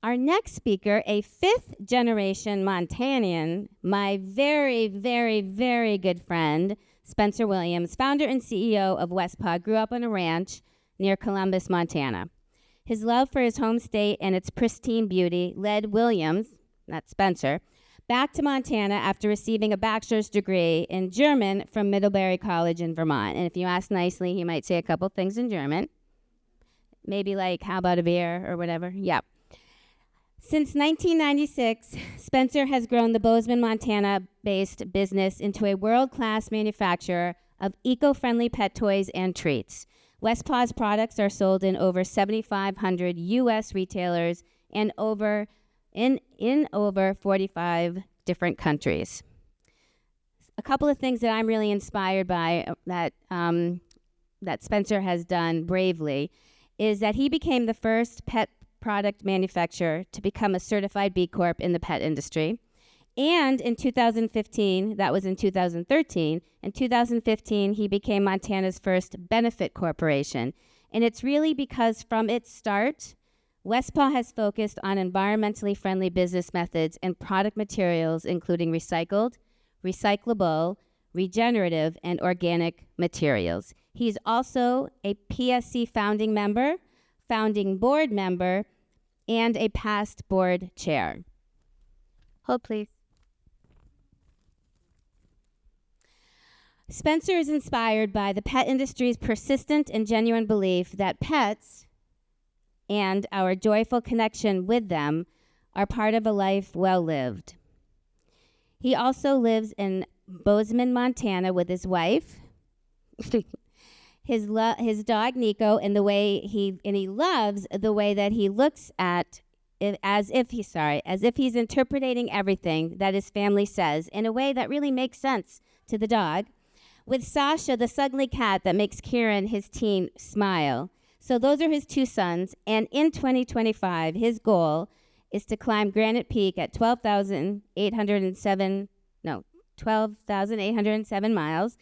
Our next speaker, a fifth-generation Montanian, my very, very, very good friend, Spencer Williams, founder and CEO of Westpaw, grew up on a ranch near Columbus, Montana. His love for his home state and its pristine beauty led Williams, not Spencer, back to Montana after receiving a bachelor's degree in German from Middlebury College in Vermont. And if you ask nicely, he might say a couple things in German. Maybe like, how about a beer or whatever? Yep. Since 1996, Spencer has grown the Bozeman, Montana-based business into a world-class manufacturer of eco-friendly pet toys and treats. Westpaw's products are sold in over 7,500 U.S. retailers and in over 45 different countries. A couple of things that I'm really inspired by that Spencer has done bravely is that he became the first pet product manufacturer to become a certified B Corp in the pet industry. And in 2015, that was in 2013, in 2015, he became Montana's first benefit corporation. And it's really because from its start, Westpaw has focused on environmentally friendly business methods and product materials, including recycled, recyclable, regenerative, and organic materials. He's also a PSC founding member, founding board member, and a past board chair. Hold, please. Spencer is inspired by the pet industry's persistent and genuine belief that pets and our joyful connection with them are part of a life well lived. He also lives in Bozeman, Montana with his wife, his dog Nico, and he loves the way that he looks at it as if he's interpreting everything that his family says in a way that really makes sense to the dog. With Sasha, the Sugly cat that makes Kieran, his teen, smile. So those are his two sons, and in 2025, his goal is to climb Granite Peak at 12,807 miles,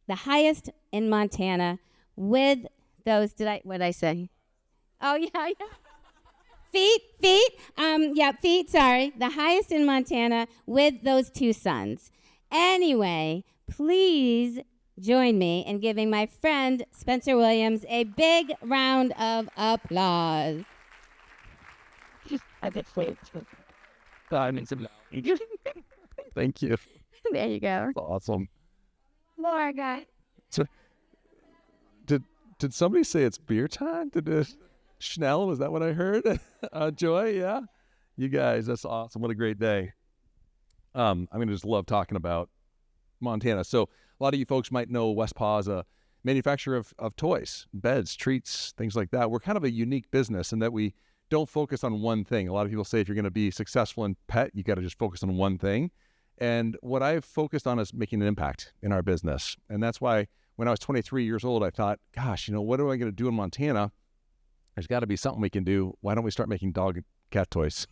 the highest in Montana, with those, what did I say? Oh, yeah. Feet, sorry. The highest in Montana with those two sons. Anyway, please join me in giving my friend Spencer Williams a big round of applause. Thank you. There you go. That's awesome. More guy. So, did somebody say it's beer time? Schnell, was that what I heard? Joy, yeah? You guys, that's awesome. What a great day. I'm going to just love talking about Montana. So a lot of you folks might know Westpaw as a manufacturer of toys, beds, treats, things like that. We're kind of a unique business in that we don't focus on one thing. A lot of people say if you're going to be successful in pet, you got to just focus on one thing. And what I've focused on is making an impact in our business. And that's why when I was 23 years old, I thought, gosh, what am I going to do in Montana? There's got to be something we can do. Why don't we start making dog and cat toys?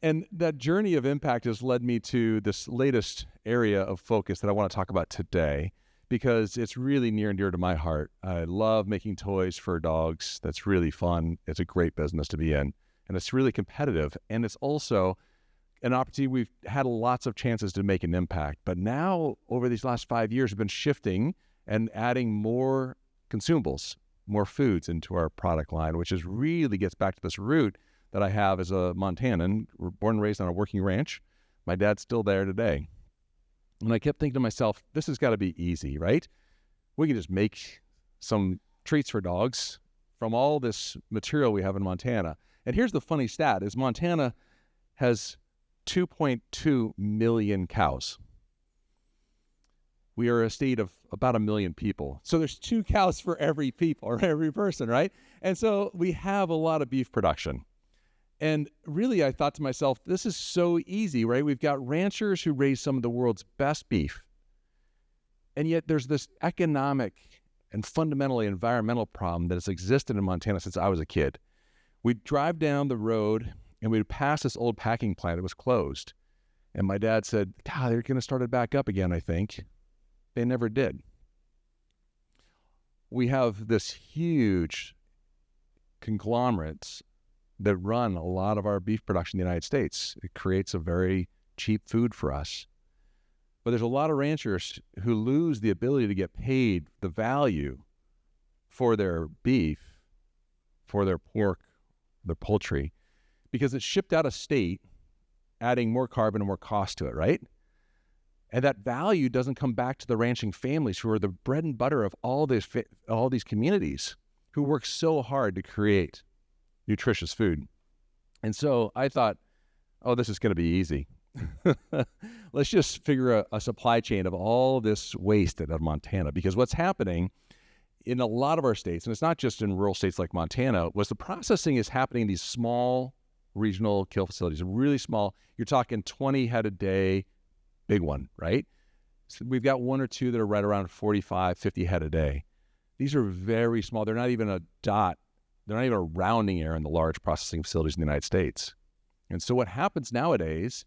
And that journey of impact has led me to this latest area of focus that I want to talk about today because it's really near and dear to my heart. I love making toys for dogs. That's really fun. It's a great business to be in, and it's really competitive. And it's also an opportunity. We've had lots of chances to make an impact, but now over these last 5 years, we've been shifting and adding more consumables, more foods into our product line, which is really gets back to this root that I have as a Montanan. We're born and raised on a working ranch. My dad's still there today. And I kept thinking to myself, this has got to be easy, right? We can just make some treats for dogs from all this material we have in Montana. And here's the funny stat, is Montana has 2.2 million cows. We are a state of about 1 million people. So there's 2 cows for every people or every person, right? And so we have a lot of beef production. And really, I thought to myself, this is so easy, right? We've got ranchers who raise some of the world's best beef. And yet there's this economic and fundamentally environmental problem that has existed in Montana since I was a kid. We'd drive down the road and we'd pass this old packing plant. It was closed. And my dad said, God, they're going to start it back up again, I think. They never did. We have this huge conglomerates that run a lot of our beef production in the United States. It creates a very cheap food for us. But there's a lot of ranchers who lose the ability to get paid the value for their beef, for their pork, their poultry, because it's shipped out of state, adding more carbon and more cost to it, right? And that value doesn't come back to the ranching families who are the bread and butter of all these communities who work so hard to create nutritious food. And so I thought, oh, this is going to be easy. Let's just figure a supply chain of all this waste out of Montana, because what's happening in a lot of our states, and it's not just in rural states like Montana, was the processing is happening in these small regional kill facilities, really small. You're talking 20 head a day, big one, right? So we've got one or two that are right around 45, 50 head a day. These are very small. They're not even a dot. They're not even a rounding error in the large processing facilities in the United States. And so what happens nowadays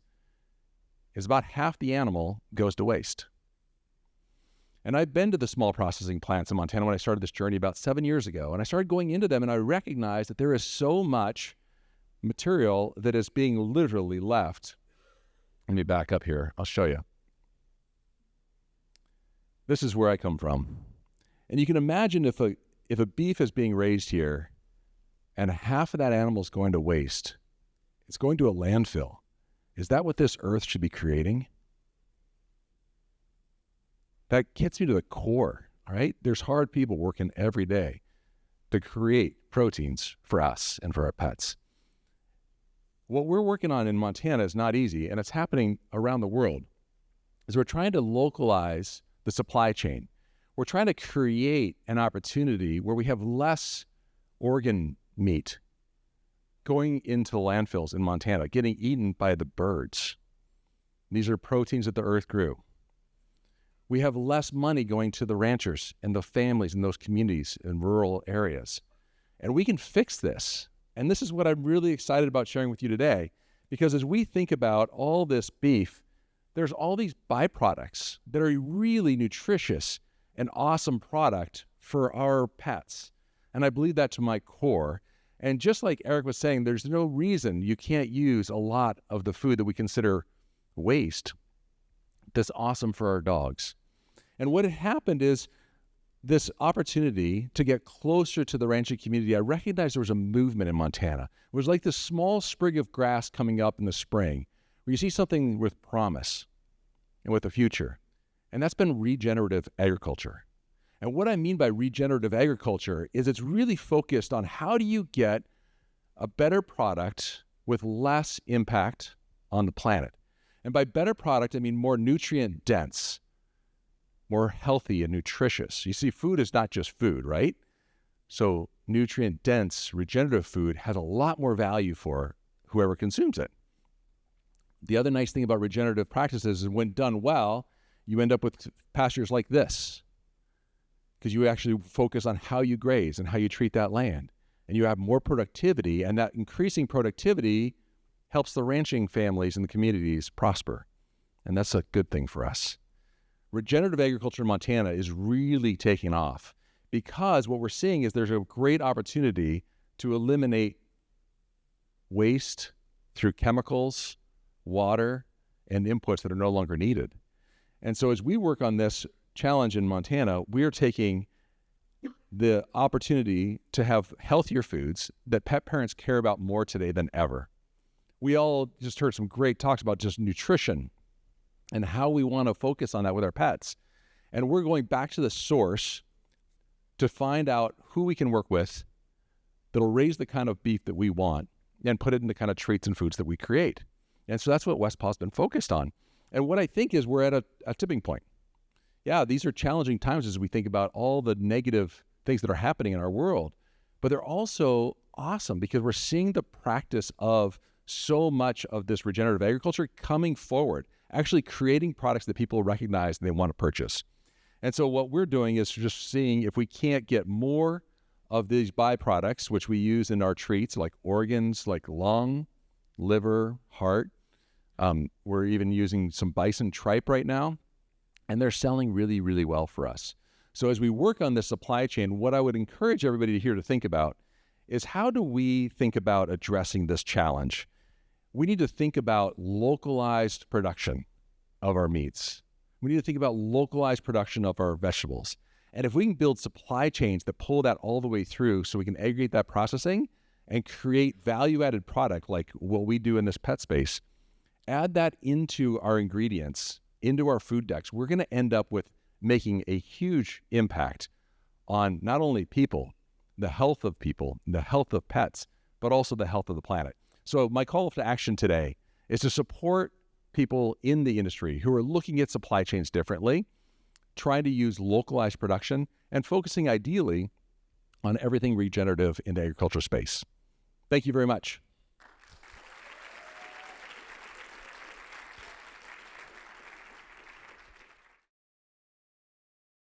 is about half the animal goes to waste. And I've been to the small processing plants in Montana when I started this journey about 7 years ago. And I started going into them and I recognized that there is so much material that is being literally left. Let me back up here. I'll show you. This is where I come from. And you can imagine if a beef is being raised here and half of that animal is going to waste, it's going to a landfill. Is that what this earth should be creating? That gets me to the core, all right? There's hard people working every day to create proteins for us and for our pets. What we're working on in Montana is not easy, and it's happening around the world, is we're trying to localize the supply chain. We're trying to create an opportunity where we have less organ meat going into landfills in Montana, getting eaten by the birds. These are proteins that the earth grew. We have less money going to the ranchers and the families in those communities in rural areas. And we can fix this. And this is what I'm really excited about sharing with you today, because as we think about all this beef, there's all these byproducts that are really nutritious and awesome product for our pets. And I believe that to my core. And just like Eric was saying, there's no reason you can't use a lot of the food that we consider waste that's awesome for our dogs. And what had happened is this opportunity to get closer to the ranching community. I recognized there was a movement in Montana. It was like this small sprig of grass coming up in the spring where you see something with promise and with a future. And that's been regenerative agriculture. And what I mean by regenerative agriculture is it's really focused on how do you get a better product with less impact on the planet. And by better product, I mean more nutrient dense, more healthy and nutritious. You see, food is not just food, right? So nutrient dense, regenerative food has a lot more value for whoever consumes it. The other nice thing about regenerative practices is when done well, you end up with pastures like this, because you actually focus on how you graze and how you treat that land. And you have more productivity, and that increasing productivity helps the ranching families and the communities prosper. And that's a good thing for us. Regenerative agriculture in Montana is really taking off because what we're seeing is there's a great opportunity to eliminate waste through chemicals, water, and inputs that are no longer needed. And so as we work on this challenge in Montana, we are taking the opportunity to have healthier foods that pet parents care about more today than ever. We all just heard some great talks about just nutrition and how we want to focus on that with our pets. And we're going back to the source to find out who we can work with that'll raise the kind of beef that we want and put it in the kind of treats and foods that we create. And so that's what Westpaw's been focused on. And what I think is we're at a tipping point. Yeah, these are challenging times as we think about all the negative things that are happening in our world, but they're also awesome because we're seeing the practice of so much of this regenerative agriculture coming forward, actually creating products that people recognize and they want to purchase. And so what we're doing is just seeing if we can't get more of these byproducts, which we use in our treats, like organs, like lung, liver, heart. We're even using some bison tripe right now, and they're selling really, really well for us. So as we work on this supply chain, what I would encourage everybody here to think about is how do we think about addressing this challenge? We need to think about localized production of our meats. We need to think about localized production of our vegetables. And if we can build supply chains that pull that all the way through so we can aggregate that processing and create value-added product like what we do in this pet space, add that into our ingredients, into our food decks, we're going to end up with making a huge impact on not only people, the health of people, the health of pets, but also the health of the planet. So my call to action today is to support people in the industry who are looking at supply chains differently, trying to use localized production, and focusing ideally on everything regenerative in the agriculture space. Thank you very much.